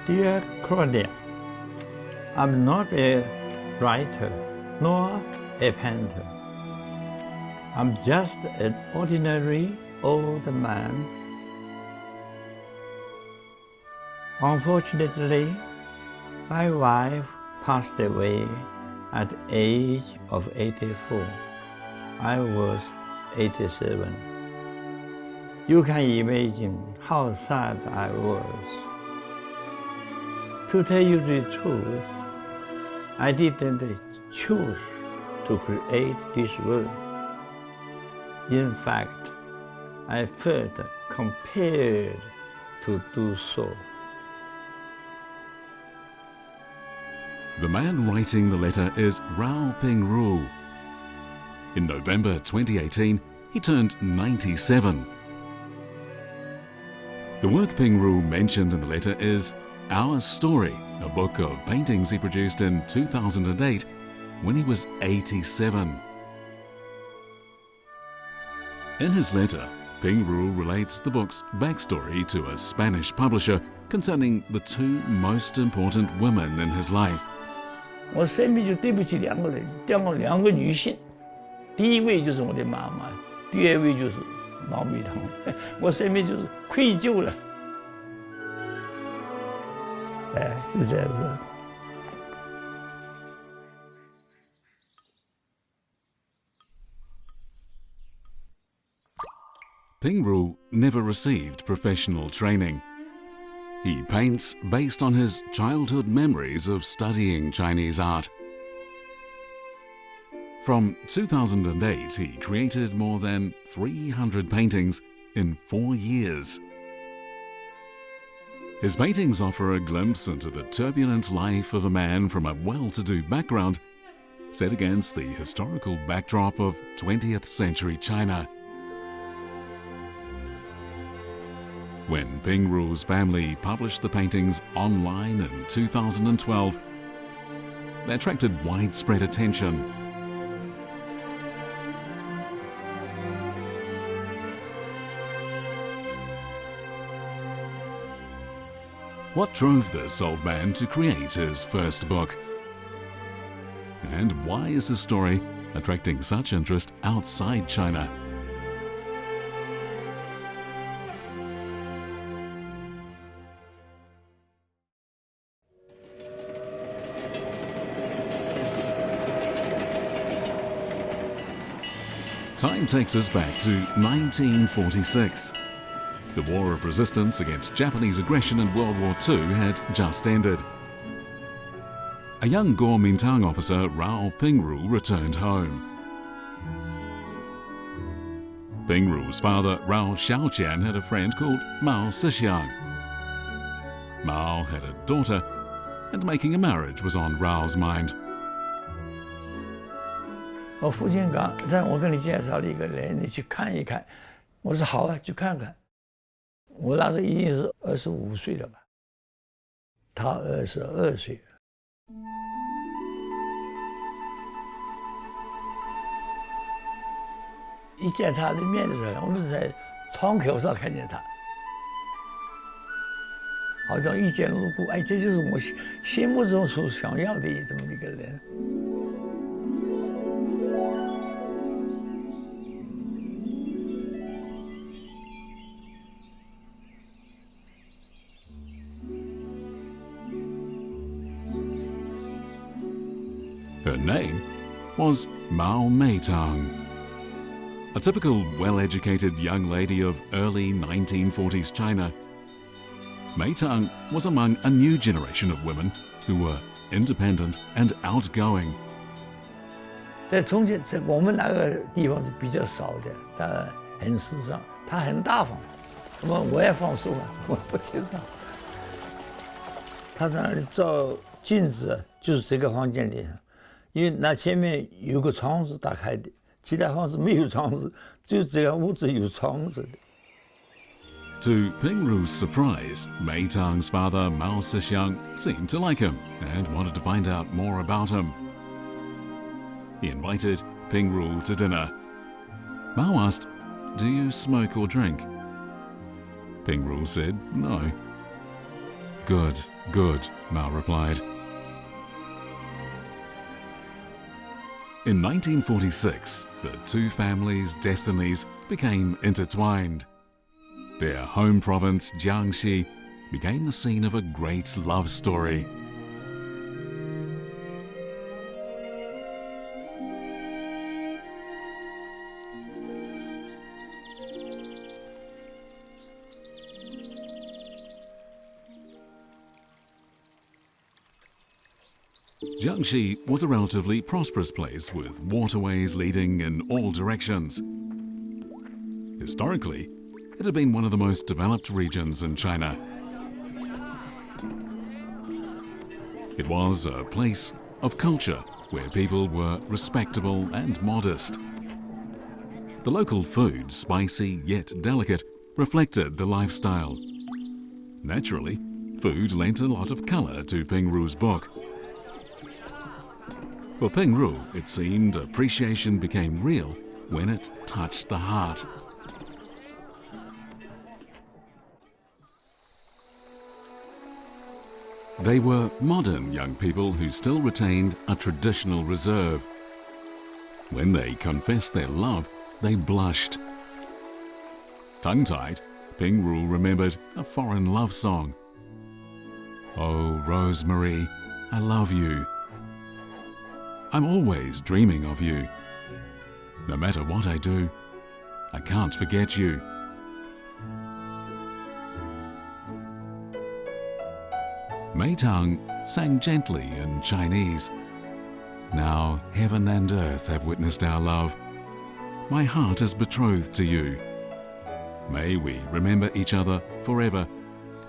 Dear Claudia, I'm not a writer nor a painter. I'm just an ordinary old man. Unfortunately, my wife passed away at the age of 84. I was 87. You can imagine how sad I was. To tell you the truth, I didn't choose to create this world. In fact, I felt compelled to do so. The man writing the letter is Rao Pingru. In November 2018, he turned 97. The work Pingru mentioned in the letter is Our Story, a book of paintings he produced in 2008 when he was 87. In his letter, Pingru relates the book's backstory to a Spanish publisher concerning the two most important women in his life. 我生命就对不起两个人，两个女性，第一位就是我的妈妈，第二位就是毛美堂，我生命就是愧疚了，是这样子。Pingru never received professional training. He paints based on his childhood memories of studying Chinese art. From 2008, he created more than 300 paintings in 4 years. His paintings offer a glimpse into the turbulent life of a man from a well-to-do background, set against the historical backdrop of 20th century China. When Pingru's family published the paintings online in 2012, they attracted widespread attention. What drove this old man to create his first book? And why is his story attracting such interest outside China? Time takes us back to 1946. The War of Resistance against Japanese aggression in World War II had just ended. A young Kuomintang officer, Rao Pingru, returned home. Pingru's father, Rao Xiaoqian, had a friend called Mao Meitang. Mao had a daughter, and making a marriage was on Rao's mind. 我父亲讲，让我给你介绍了一个人，你去看一看。我说好啊，去看看。我那时候已经是25岁了吧，他22岁。一见他的面的时候，我们是在窗口上看见他，好像一见如故。哎，这就是我心目中所想要的这么一个人。Her name was Mao Meitang. A typical well-educated young lady of early 1940s China, Mei Tong was among a new generation of women who were independent and outgoing. 在重庆，在我们那个地方是比较少的，很时尚，她很大方。那么我也放手了，我不提倡。她在那里照镜子，就是这个房间里。 因为那前面有个窗子打开的，其他房子没有窗子，只有这个屋子有窗子的。To Pingru's surprise, Mei Tong's father Mao Meitang seemed to like him and wanted to find out more about him. He invited Pingru to dinner. Mao asked, "Do you smoke or drink?" Pingru said no. Good, good, Mao replied. In 1946, the two families' destinies became intertwined. Their home province, Jiangxi, became the scene of a great love story. Jiangxi was a relatively prosperous place with waterways leading in all directions. Historically, it had been one of the most developed regions in China. It was a place of culture where people were respectable and modest. The local food, spicy yet delicate, reflected the lifestyle. Naturally, food lent a lot of color to Pingru's book. For Pingru, it seemed appreciation became real when it touched the heart. They were modern young people who still retained a traditional reserve. When they confessed their love, they blushed. Tongue-tied, Pingru remembered a foreign love song. "Oh, Rosemary, I love you. I'm always dreaming of you. No matter what I do, I can't forget you." Mei Tong sang gently in Chinese. "Now heaven and earth have witnessed our love. My heart is betrothed to you. May we remember each other forever,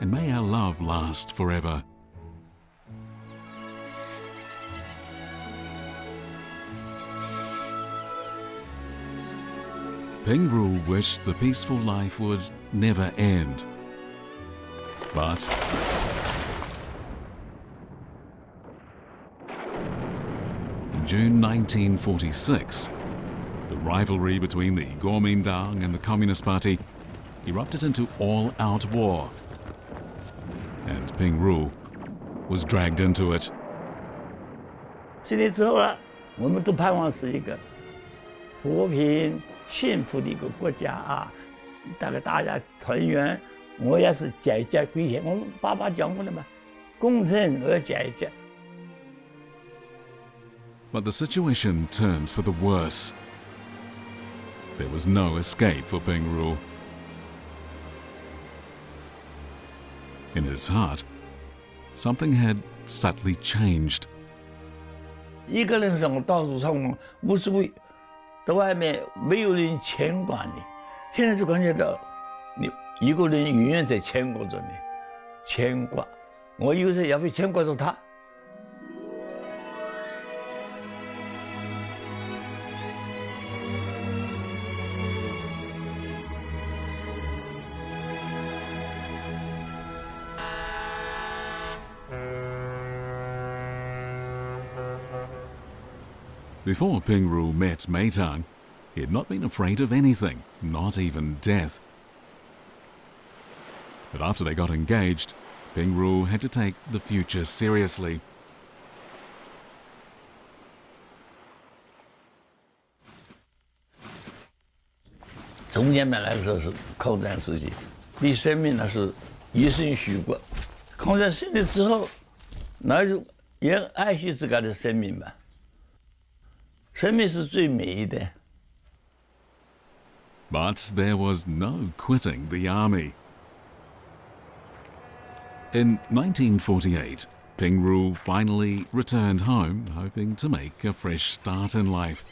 and may our love last forever." Pingru wished the peaceful life would never end. But in June 1946, the rivalry between the Kuomintang and the Communist Party erupted into all-out war, and Pingru was dragged into it. 7年之后了，我们都盼望是一个和平、幸福的一个国家啊，大家团圆。我也是节归田，我们爸爸讲过的嘛，功成而节。 But the situation turned for the worse. There was no escape for Pingru. In his heart, something had subtly changed. 一个人上到处上网无所谓，到外面没有人牵挂你。现在就感觉到，你一个人永远在牵挂着你，牵挂。我有时也会牵挂着他。 Before Pingru met Mei Tong, he had not been afraid of anything, not even death. But after they got engaged, Pingru had to take the future seriously. 从前面来说是抗战时期，对生命那是一生许过。抗战胜利之后，那就也爱惜自个的生命吧。 生命是最美的。 But there was no quitting the army. In 1948, Pingru finally returned home, hoping to make a fresh start in life.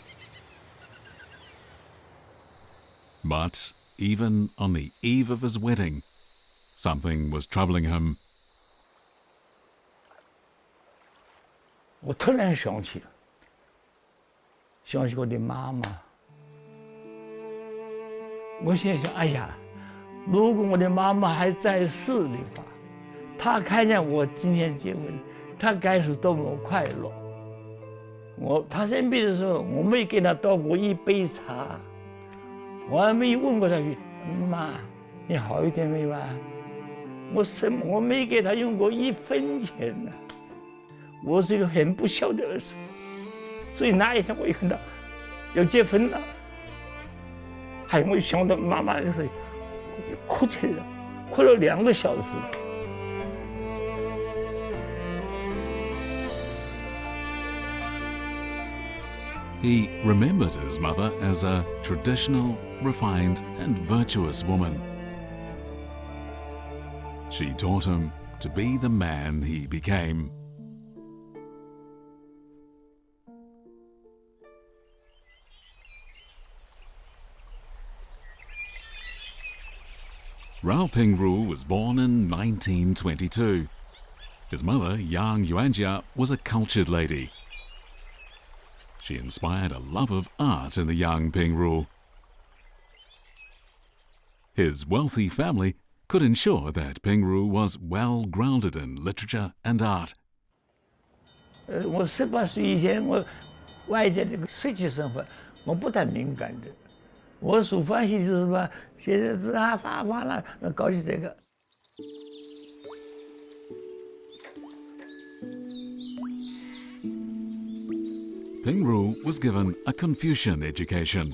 But even on the eve of his wedding, something was troubling him. 我突然想起我的妈妈。我心想，哎呀，如果我的妈妈还在世的话，她看见我今天结婚，她该是多么快乐。她生病的时候，我没给她倒过一杯茶，我还没有问过她句，妈，你好一点没有啊？我没给他用过1分钱呢。我是一个很不孝的儿子，所以那一天我一看到要结婚了，我想到妈妈就是哭起来了，哭了2个小时。He remembered his mother as a traditional, refined, and virtuous woman. She taught him to be the man he became. Rao Pingru was born in 1922. His mother, Yang Yuanjia, was a cultured lady. She inspired a love of art in the young Pingru. His wealthy family could ensure that Pingru was well grounded in literature and art. 我18岁以前，我外在这个世界生活我不太敏感的。我所欢喜就是什么，写的字啊、画画啦，搞起这个。Pingru was given a Confucian education.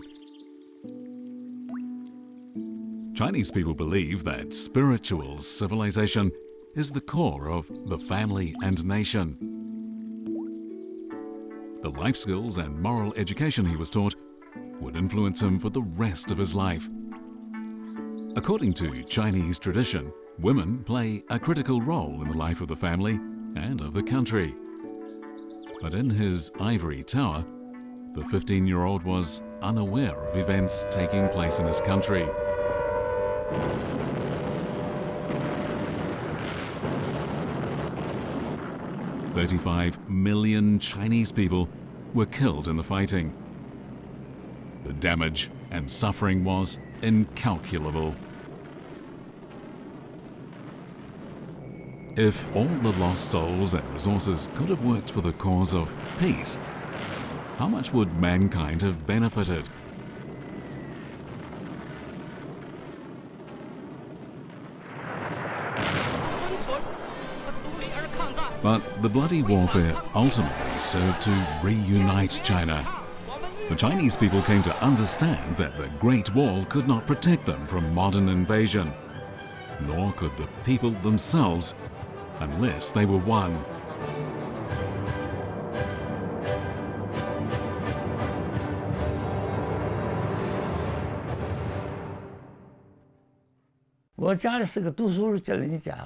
Chinese people believe that spiritual civilization is the core of the family and nation. The life skills and moral education he was taught would influence him for the rest of his life. According to Chinese tradition, women play a critical role in the life of the family and of the country. But in his ivory tower, the 15-year-old was unaware of events taking place in his country. "35 million Chinese people were killed in the fighting. The damage and suffering was incalculable. If all the lost souls and resources could have worked for the cause of peace, how much would mankind have benefited? But the bloody warfare ultimately served to reunite China. The Chinese people came to understand that the Great Wall could not protect them from modern invasion, nor could the people themselves, unless they were one. 我家里是个读书人家，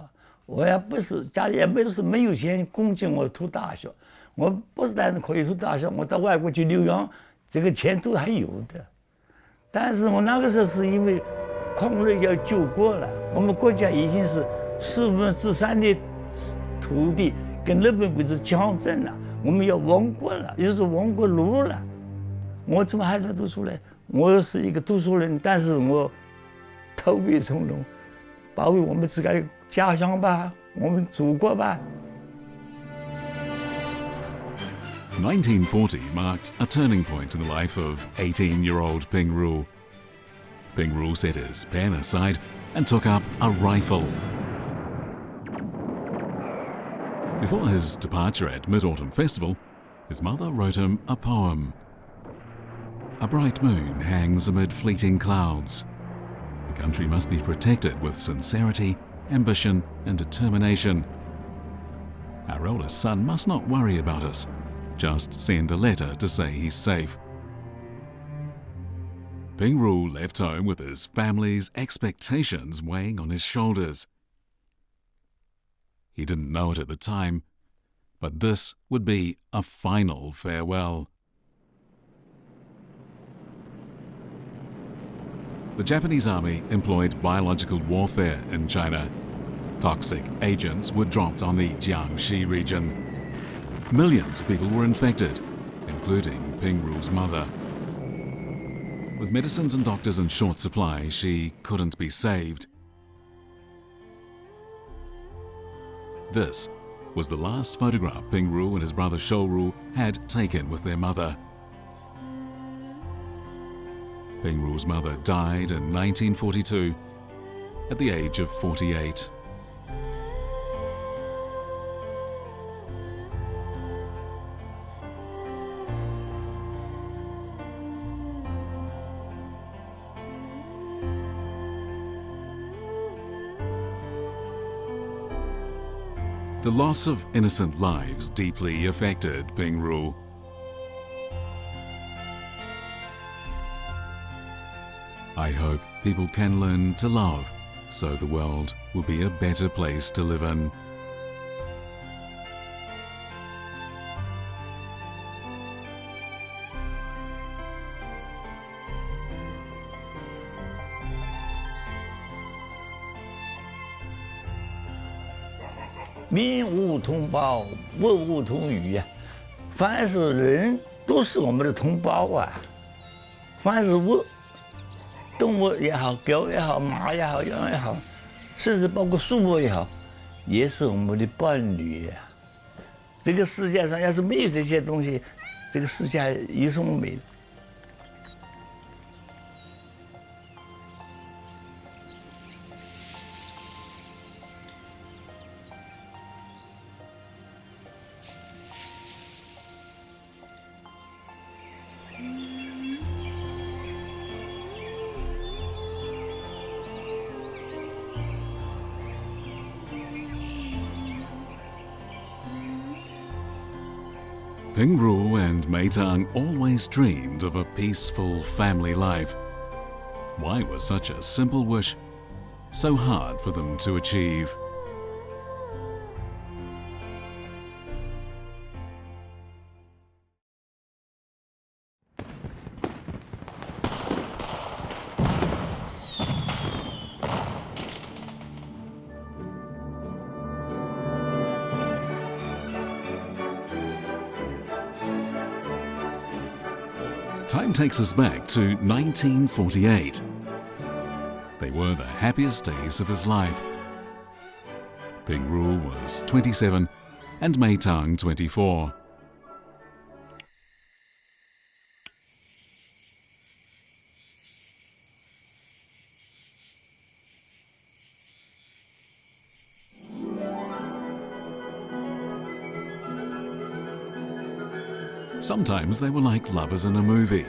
我也不是家里也没有钱供给我读大学，我不是单是可以读大学，我到外国去留洋，这个钱都还有的。但是我那个时候是因为抗日要救国了，我们国家已经是3/4的土地跟日本鬼子交战了，我们要亡国了，也就是亡国路了。我怎么还在读书呢？我是一个读书人，但是我投笔从戎，保卫我们自己家乡吧，我们祖国吧。1940 marked a turning point in the life of 18-year-old Pingru. Pingru set his pen aside and took up a rifle. Before his departure at Mid-Autumn Festival, his mother wrote him a poem. A bright moon hangs amid fleeting clouds. The country must be protected with sincerity, ambition, and determination. Our eldest son must not worry about us. Just send a letter to say he's safe. Pingru left home with his family's expectations weighing on his shoulders. He didn't know it at the time, but this would be a final farewell. The Japanese army employed biological warfare in China. Toxic agents were dropped on the Jiangxi region. Millions of people were infected, including Pingru's mother. With medicines and doctors in short supply, she couldn't be saved. This was the last photograph Pingru and his brother Shouru had taken with their mother. Pingru's mother died in 1942 at the age of 48. The loss of innocent lives deeply affected Pingru. I hope people can learn to love, so the world will be a better place to live in. "民无同胞，物无同语呀。凡是人都是我们的同胞啊，凡是物，动物也好，狗也好，马也好，羊也好，甚至包括树木也好，也是我们的伴侣呀。这个世界上要是没有这些东西，这个世界有什么美？" Pingru and Mei Tong always dreamed of a peaceful family life. Why was such a simple wish so hard for them to achieve? Time takes us back to 1948. They were the happiest days of his life. Pingru was 27 and Mei Tong 24. Sometimes they were like lovers in a movie.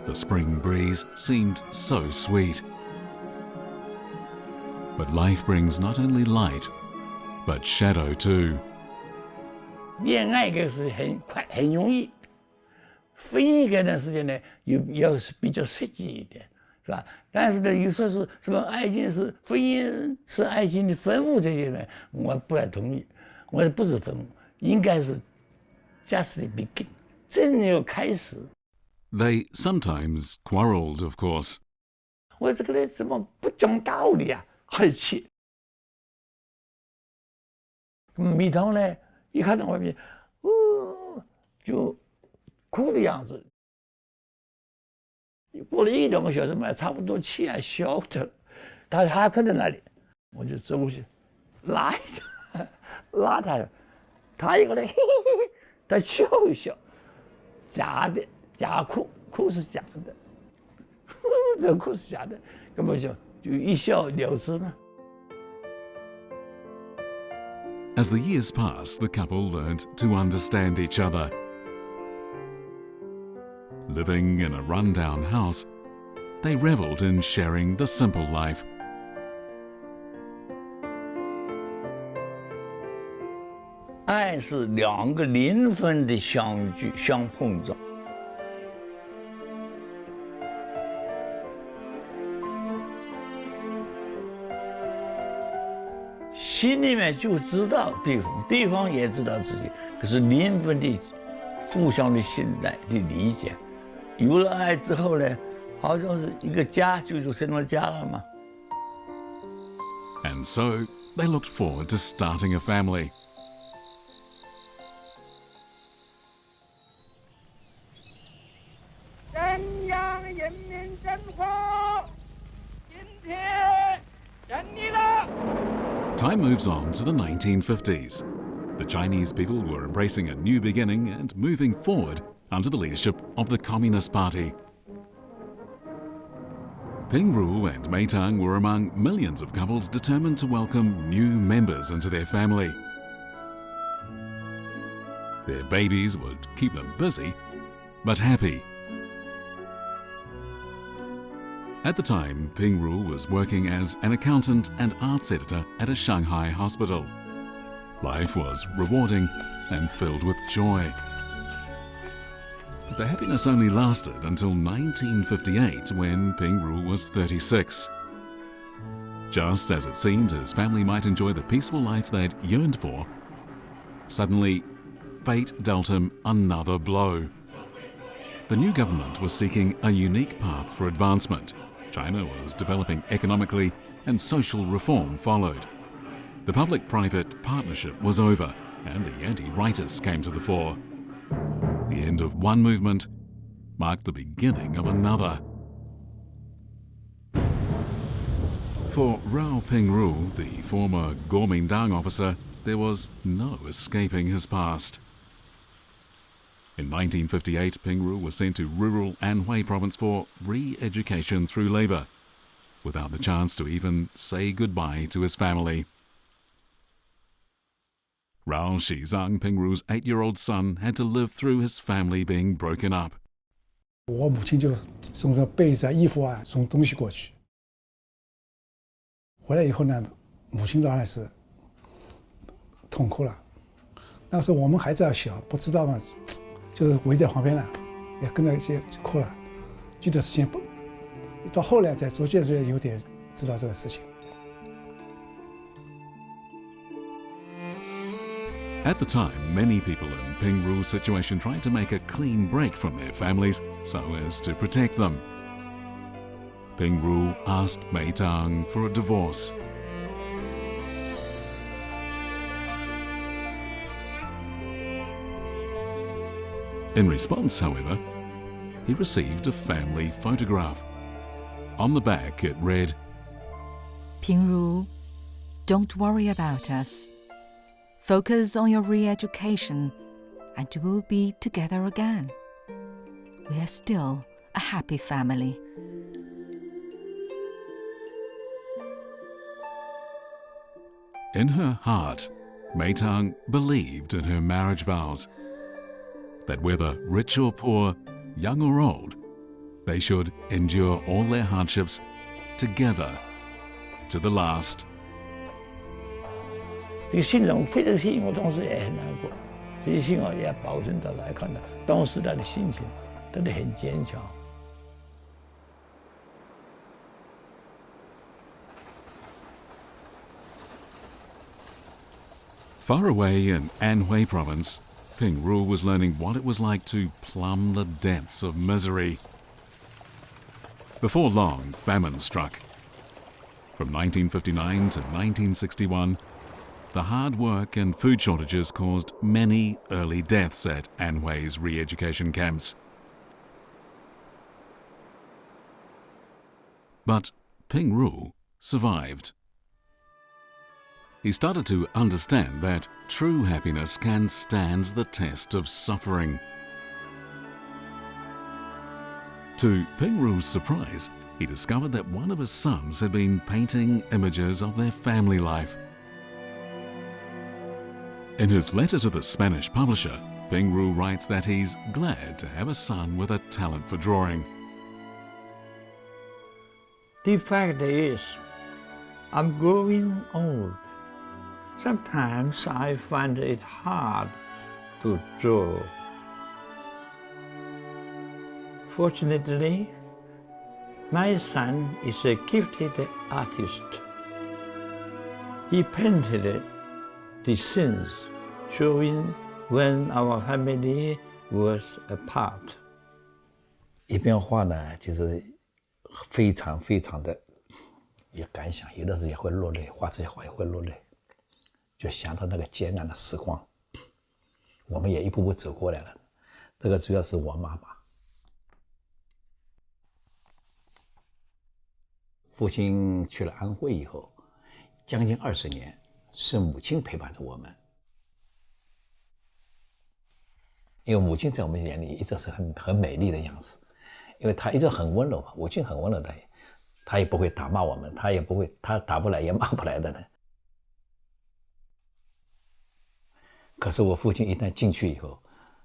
The spring breeze seemed so sweet. But life brings not only light, but shadow too. 恋爱个是很快很容易，婚姻这段时间呢，要是比较实际一点，是吧？但是呢，有时候是什么爱情是婚姻是爱情的坟墓这些呢，我不太同意。我说不是坟墓，应该是 just the begin， 真有开始。They sometimes quarreled, of course. 我这个人怎么不讲道理啊？而且，米汤呢，一看到外面，就哭的样子。过了1-2个小时嘛，差不多气啊消的了，他还跟在那里，我就走过去，拉他，他一个人，嘿嘿嘿，他笑一笑，假的，假哭，哭是假的，这哭是假的，根本就一笑了之嘛。As the years passed, the couple learned to understand each other. Living in a run-down house, they reveled in sharing the simple life. 爱是两个灵魂的相聚、相碰撞。心里面就知道对方，对方也知道自己，可是灵魂的互相的信赖的理解，有了爱之后呢，好像是一个家就成了家了嘛。And so they looked forward to starting a family. 中央人民政府今天成立了。 Time moves on to the 1950s. The Chinese people were embracing a new beginning and moving forward under the leadership of the Communist Party. Pingru and Mei Tong were among millions of couples determined to welcome new members into their family. Their babies would keep them busy, but happy. At the time, Pingru was working as an accountant and arts editor at a Shanghai hospital. Life was rewarding and filled with joy. But the happiness only lasted until 1958, when Pingru was 36. Just as it seemed his family might enjoy the peaceful life they'd yearned for, suddenly fate dealt him another blow. The new government was seeking a unique path for advancement. China was developing economically, and social reform followed. The public-private partnership was over, and the anti-rightists came to the fore. The end of one movement marked the beginning of another. For Rao Pingru, the former Kuomintang officer, there was no escaping his past. In 1958, Pingru was sent to rural Anhui province for re-education through labour, without the chance to even say goodbye to his family. Rao Shizang, Pingru's 8-year-old son, had to live through his family being broken up. 我母亲就送上被子啊、衣服啊，送东西过去。回来以后呢，母亲当然是痛哭了。那个时候我们孩子还小，不知道嘛，就是围在旁边了，也跟着一起哭了。具体事情不，到后来才逐渐有点知道这个事情。 At the time, many people in Pingru's situation tried to make a clean break from their families so as to protect them. Pingru asked Mei Tong for a divorce. In response, however, he received a family photograph. On the back it read, Pingru, don't worry about us. Focus on your re-education and we'll be together again. We are still a happy family. In her heart, Mei Tong believed in her marriage vows, that whether rich or poor, young or old, they should endure all their hardships together to the last. 这个信任，非常信任，我当时也很难过。这些信任也保存到来看到，当时他的心情真的很坚强。 Far away in Anhui province, Pingru was learning what it was like to plumb the depths of misery. Before long, famine struck. From 1959 to 1961, the hard work and food shortages caused many early deaths at Anhui's re-education camps. But Pingru survived. He started to understand that true happiness can stand the test of suffering. To Pingru's surprise, he discovered that one of his sons had been painting images of their family life. In his letter to the Spanish publisher, Pingru writes that he's glad to have a son with a talent for drawing. The fact is, I'm growing old. Sometimes I find it hard to draw. Fortunately, my son is a gifted artist. He painted the scenes showing when our family was apart. 一边画呢，就是非常的有感想，有的时候也会落泪，画这些画也会落泪，就想到那个艰难的时光，我们也一步步走过来了。这个主要是我妈妈，父亲去了安徽以后，将近20年。 是母亲陪伴着我们，因为母亲在我们眼里一直是很美丽的样子，因为她一直很温柔嘛，母亲很温柔的，她也不会打骂我们，她打不来也骂不来的呢。可是我父亲一旦进去以后，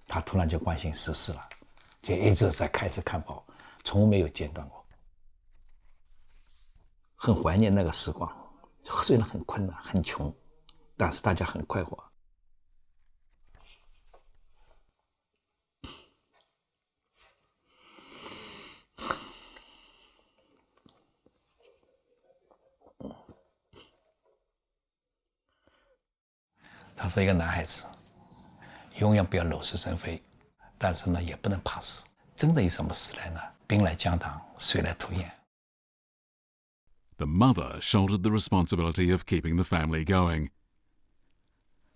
他突然就关心时事了，就一直在开始看报，从没有间断过，很怀念那个时光。虽然很困难、很穷，但是大家很快活。他说：“一个男孩子，永远不要惹是生非，但是呢，也不能怕死。真的有什么事来呢？兵来将挡，水来土掩。” The mother shouldered the responsibility of keeping the family going.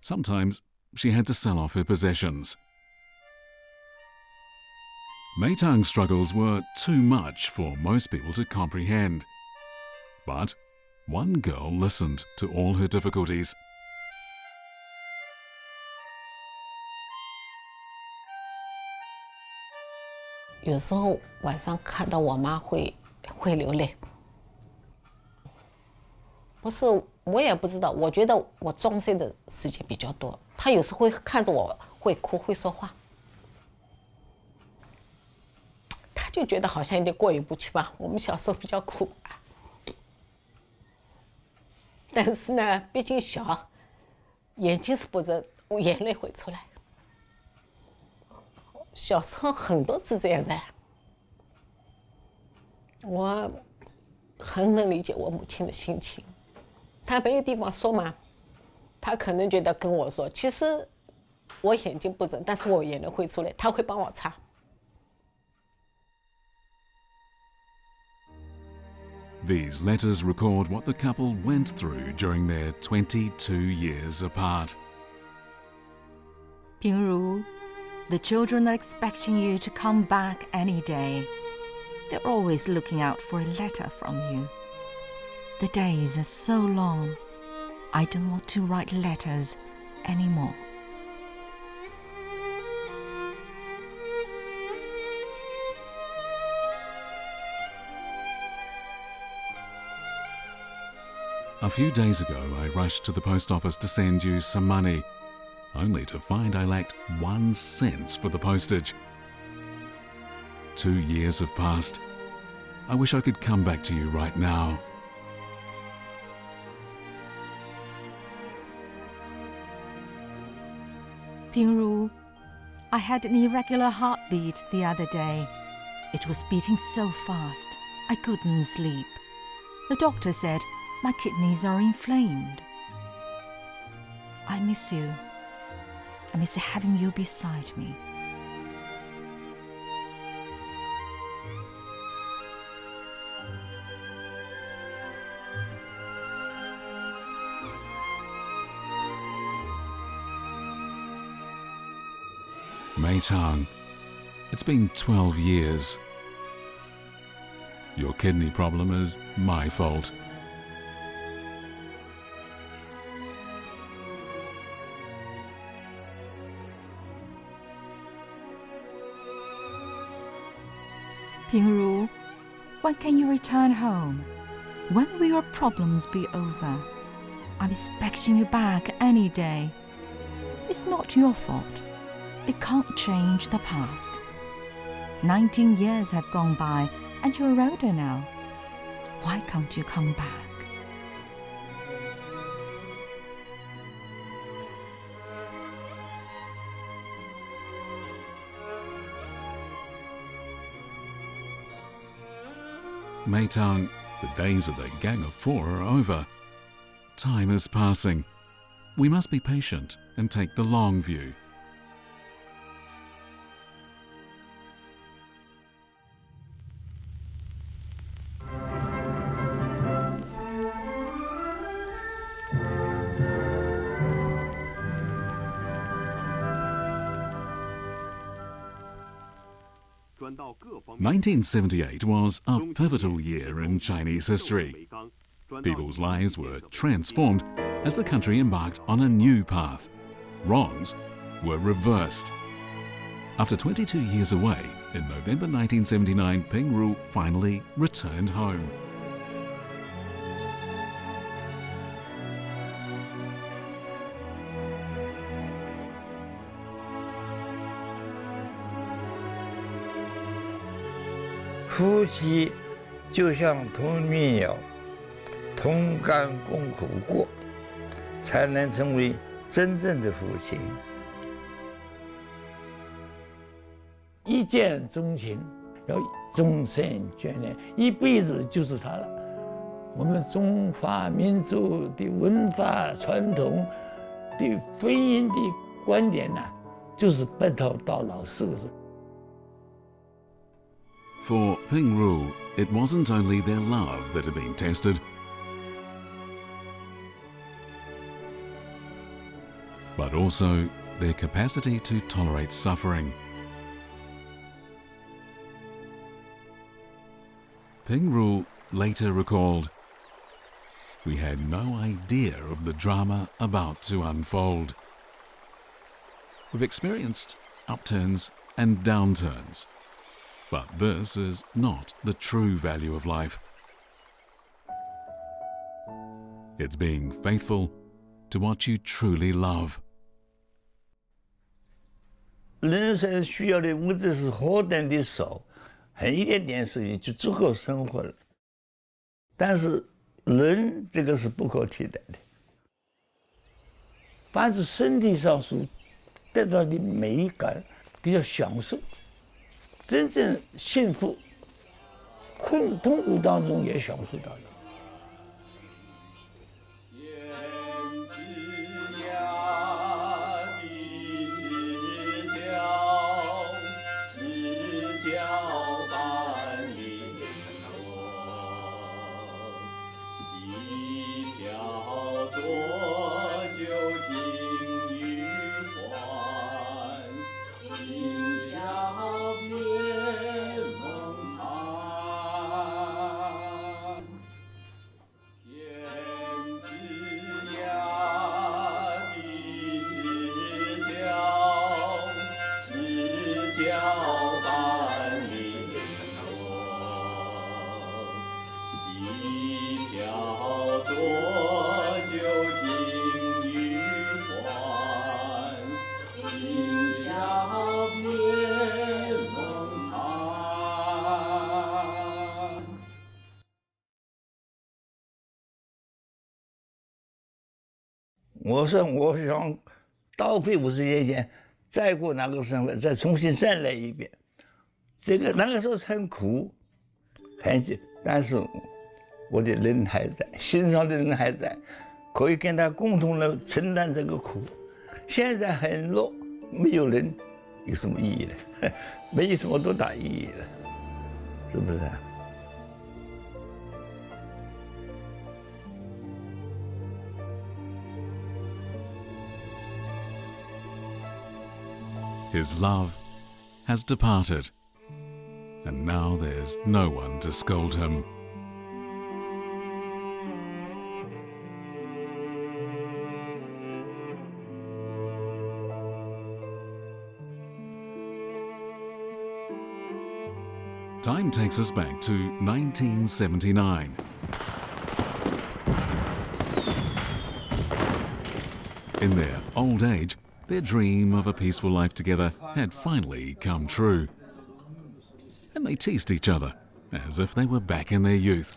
Sometimes she had to sell off her possessions. Mei Tong's struggles were too much for most people to comprehend. But one girl listened to all her difficulties. 有时候晚上看到我妈会流泪，不是我也不知道，我觉得我装睡的时间比较多，她有时会看着我会哭会说话，她就觉得好像有点过意不去吧。我们小时候比较苦，但是呢，毕竟小，眼睛是不睁，眼泪会出来。小时候很多是这样的，我很能理解我母亲的心情。她没有地方说嘛，她可能觉得跟我说，其实我眼睛不睁，但是我眼泪会出来，她会帮我擦。These letters record what the couple went through during their 22 years apart. 平如, the children are expecting you to come back any day. They're always looking out for a letter from you. The days are so long. I don't want to write letters anymore. A few days ago, I rushed to the post office to send you some money, only to find I lacked 1 cent for the postage. 2 years have passed. I wish I could come back to you right now. Pingru, I had an irregular heartbeat the other day. It was beating so fast, I couldn't sleep. The doctor said my kidneys are inflamed. I miss you. I miss having you beside me. Mei Tong, it's been 12 years. Your kidney problem is my fault. Pingru, when can you return home? When will your problems be over? I'm expecting you back any day. It's not your fault. It can't change the past. 19 years have gone by and you're older now. Why can't you come back? Mei Tong, the days of the Gang of Four are over. Time is passing. We must be patient and take the long view. (1978) was a pivotal year in Chinese history. People's lives were transformed as the country embarked on a new path. Wrongs were reversed. After 22 years away, in November 1979, Pingru finally returned home. "夫妻就像同命鸟，同甘共苦过。才能成为真正的父亲。一见钟情，要终身眷恋，一辈子就是他了。我们中华民族的文化传统对婚姻的观点呢，就是白头到老4个字。For Pingru, it wasn't only their love that had been tested, but also their capacity to tolerate suffering. Pingru later recalled, "We had no idea of the drama about to unfold. We've experienced upturns and downturns, but this is not the true value of life. It's being faithful to what you truly love." 人生需要的物质是何等的少，很一点点事情就足够生活了。但是人这个是不可替代的。凡是身体上所得到的美感，比较享受，真正幸福，痛苦当中也享受到了。我想倒退50年前，再过那个身份，再重新再来一遍。这个那个时候很苦，但是我的人还在，心上的人还在，可以跟他共同的承担这个苦。现在很弱，没有人有什么意义了？没有什么多大意义了，是不是啊？His love has departed, and now there's no one to scold him. Time takes us back to 1979. In their old age, their dream of a peaceful life together had finally come true. And they teased each other as if they were back in their youth.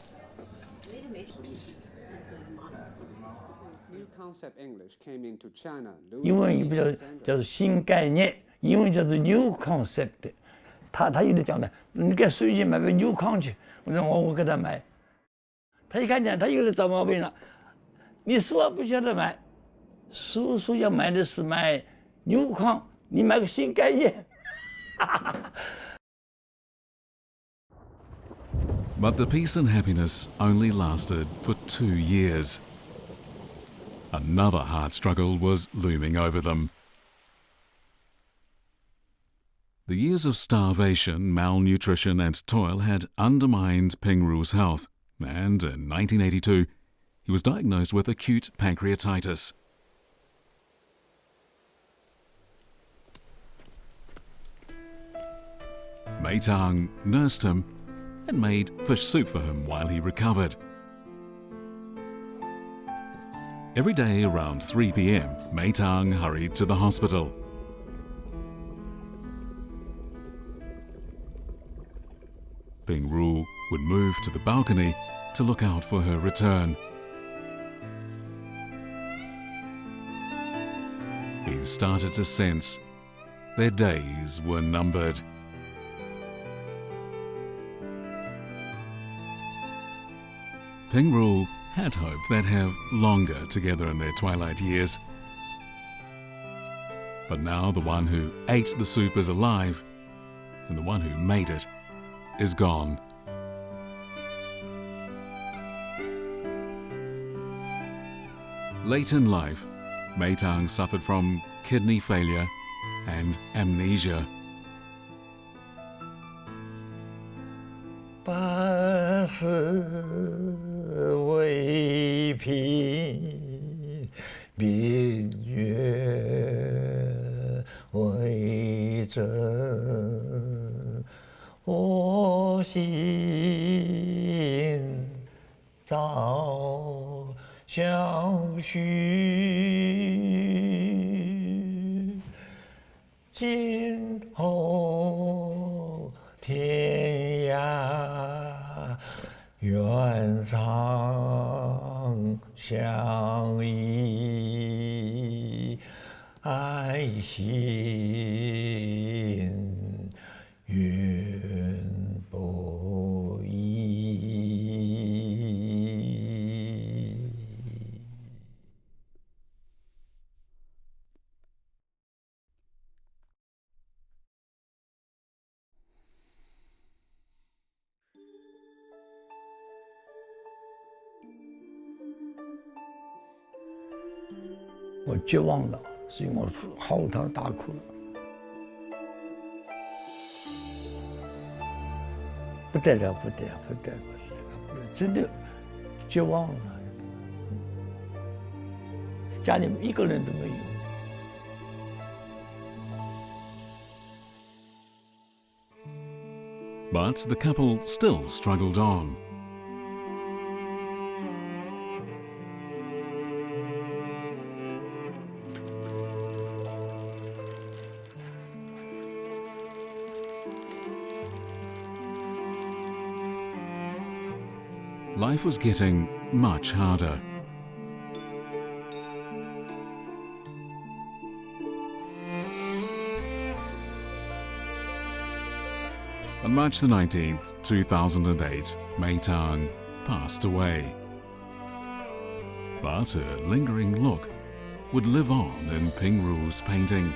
New concept English came into China. 英文也比较叫做新概念，英文叫做 new concept。他有的讲的，你给随机买个 new con 去，我给他买。他一看见他有的找毛病了，你说不晓得买。叔叔要买的是买牛矿，你买个新概念。But the peace and happiness only lasted for 2 years. Another hard struggle was looming over them. The years of starvation, malnutrition, and toil had undermined Pingru's health, and in 1982, he was diagnosed with acute pancreatitis. Mei Tong nursed him and made fish soup for him while he recovered. Every day around 3 p.m, Mei Tong hurried to the hospital. Pingru would move to the balcony to look out for her return. he started to sense their days were numbered. Pingru had hoped they'd have longer together in their twilight years. But now the one who ate the soup is alive, and the one who made it is gone. Late in life, Mei Tong suffered from kidney failure and amnesia. 百世为平，明月为真。我心早相许，今后天涯愿长相依，爱心永不移。我绝望了，所以我嚎啕大哭了，不得了，不得了，不得了，真的绝望了。家里一个人都没有。But the couple still struggled on. Life was getting much harder. On March the 19th, 2008, Mei Tong passed away. But her lingering look would live on in Pingru's painting.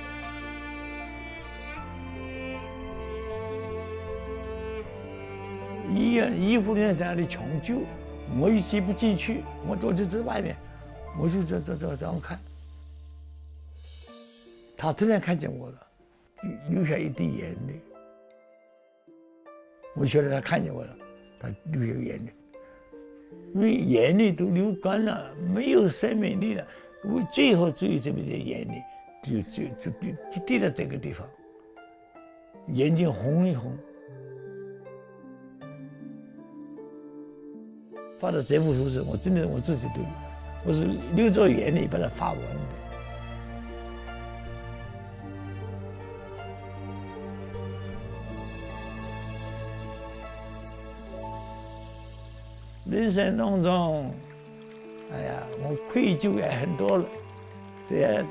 衣服呢在那里抢救，我又进不进去，我就在外面，我就这样看。他突然看见我了，流下一滴眼泪。我晓得他看见我了，他流下眼泪，因为眼泪都流干了，没有生命力了。我最后只有这么点眼泪，就滴到这个地方，眼睛红一红。发的这幅图是我真的我自己都，我是流着眼泪把它发完的。人生当中，哎呀，我愧疚也很多了，这样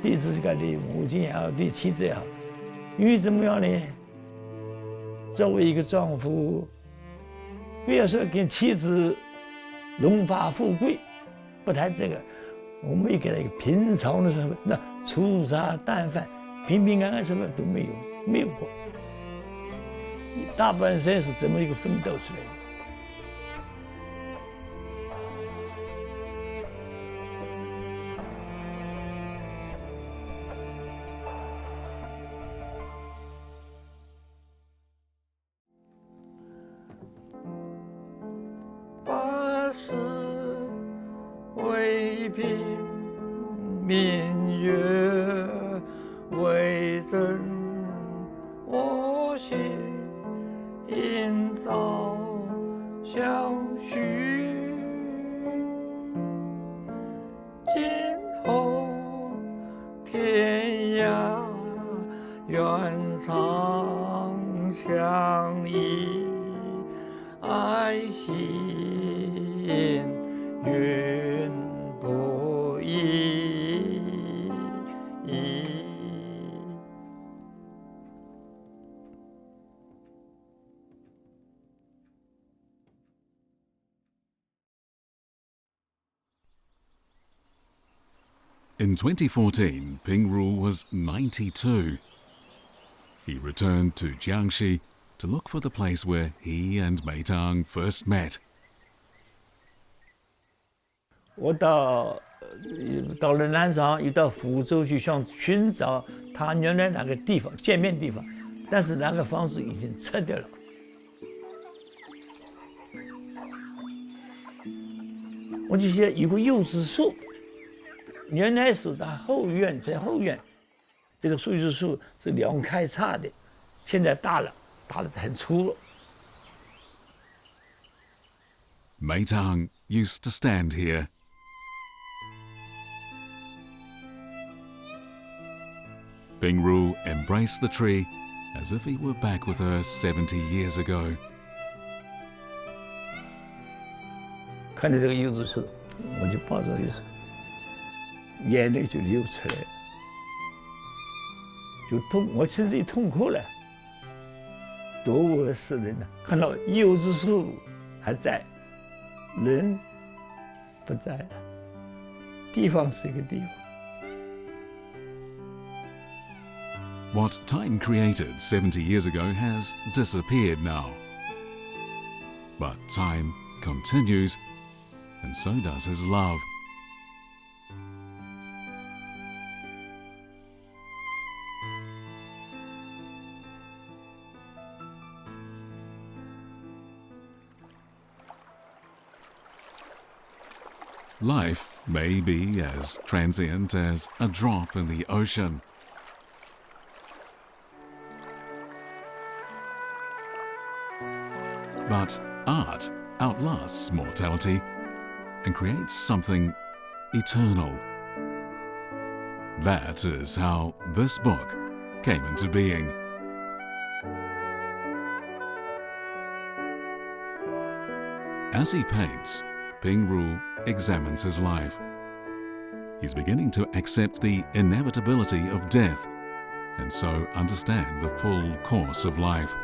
对自己的母亲也好，对妻子也好，因为怎么样呢？作为一个丈夫。不要说跟妻子荣华富贵，不谈这个，我没给他一个平常的时候，那粗茶淡饭、平平安安什么都没有，没有过。大半生是这么一个奋斗出来的。是为平，明月为真，我心应早相许。今后天涯愿长相依，爱心永不移。In 2014, Pingru was 92. He returned to Jiangxi to look for the place where he and Mei Tong first met. 我到了南昌，又到福州去想寻找他原来那个地方见面地方，但是那个房子已经拆掉了。我就觉得有个柚子树，原来是他后院，在后院，这个柚子树是两开叉的，现在大了，大的很粗了。 Mei Tong used to stand here. Pingru embraced the tree as if he were back with her 70 years ago. 看着这个柚子树，我就抱着柚子，眼泪就流出来，就痛，我甚至于痛哭了。多我是人呐！看到柚子树还在，人不在了，地方是一个地方。 What time created 70 years ago has disappeared now. But time continues, and so does his love. Life may be as transient as a drop in the ocean. But art outlasts mortality and creates something eternal. That is how this book came into being. As he paints, Pingru examines his life. He's beginning to accept the inevitability of death and so understand the full course of life.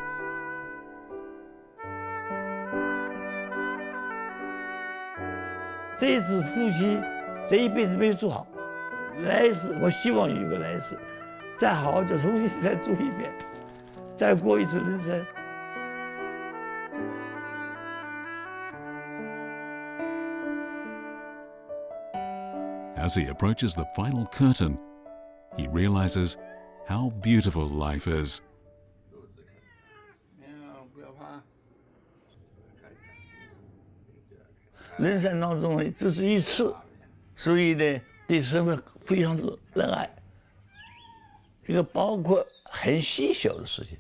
这一次夫妻这一辈子没有做好，来世我希望有一个来世，再好好就重新再做一遍，再过一次人生。 As he approaches the final curtain, he realizes how beautiful life is. 人生当中呢，这是一次，所以呢，对社会非常的热爱。这个包括很细小的事情，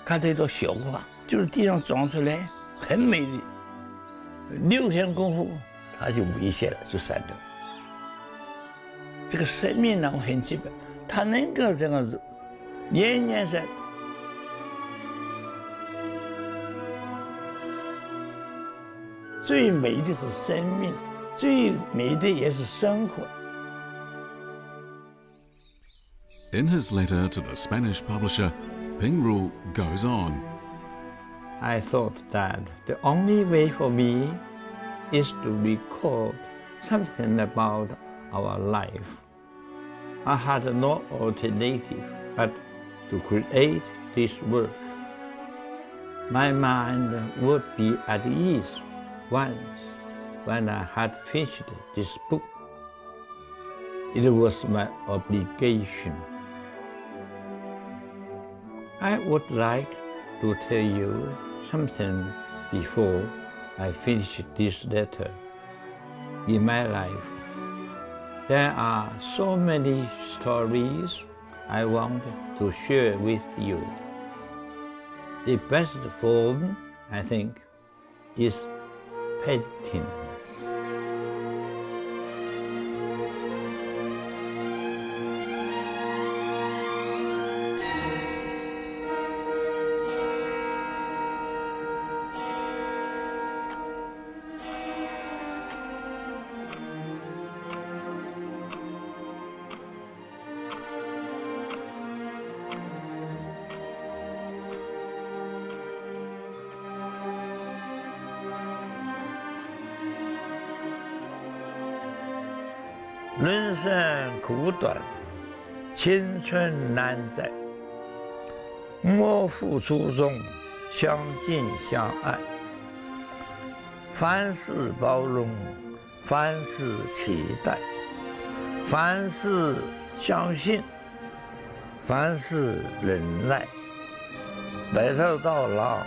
看到一朵小花，就是地上长出来，很美丽。6天功夫，它就危险了，就散掉。这个生命呢，我很基本，它能够这样子，年年在。 最美的是生命，最美的也是生活。 In his letter to the Spanish publisher, Pingru goes on. I thought that the only way for me is to record something about our life. I had no alternative but to create this work. My mind would be at ease once when I had finished this book. It was my obligation. I would like to tell you something before I finish this letter. In my life, there are so many stories I want to share with you. The best form, I think, is painting. 人生苦短，青春难在，莫负初衷，相敬相爱，凡事包容，凡事期待，凡事相信，凡事忍耐，白头到老，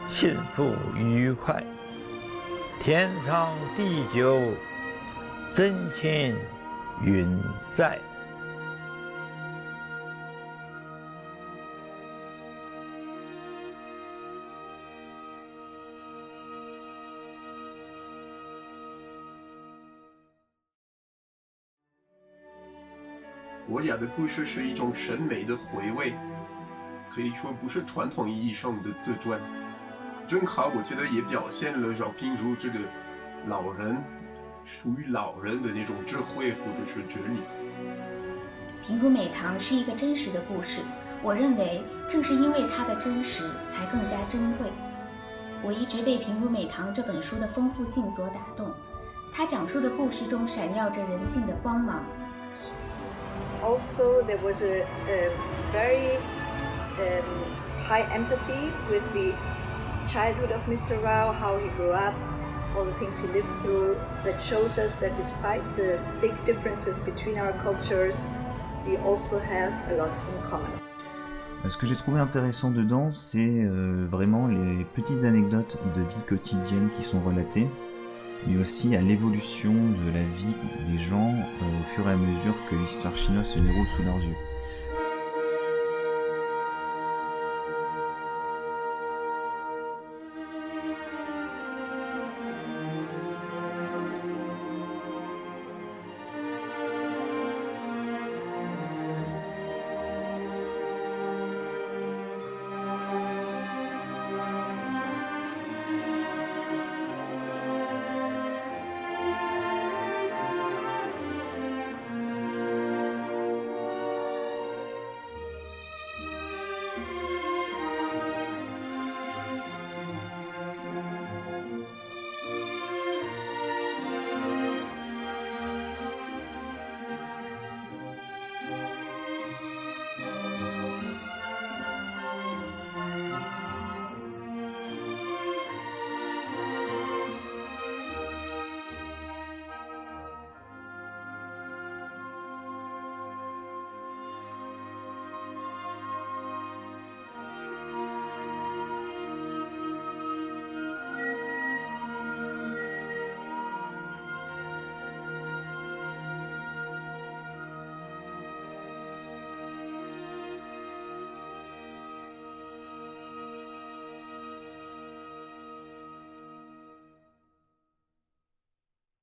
幸福愉快，天长地久，真情永在。我俩的故事是一种审美的回味，可以说不是传统意义上的自传。正好我觉得也表现了饶平如这个老人，属于老人的那种智慧或者是哲理。平如美棠是一个真实的故事，我认为正是因为它的真实，才更加珍贵。我一直被平如美棠这本书的丰富性所打动，它讲述的故事中闪耀着人性的光芒。Also, there was a very high empathy with the childhood of Mr. Rao, how he grew up, all the things he lived through, that shows us that despite the big differences between our cultures, we also have a lot in common. Ce que j'ai trouvé intéressant dedans, c'est vraiment les petites anecdotes de vie quotidienne qui sont relatées, mais aussi à l'évolution de la vie des gens au fur et à mesure que l'histoire chinoise se déroule sous leurs yeux.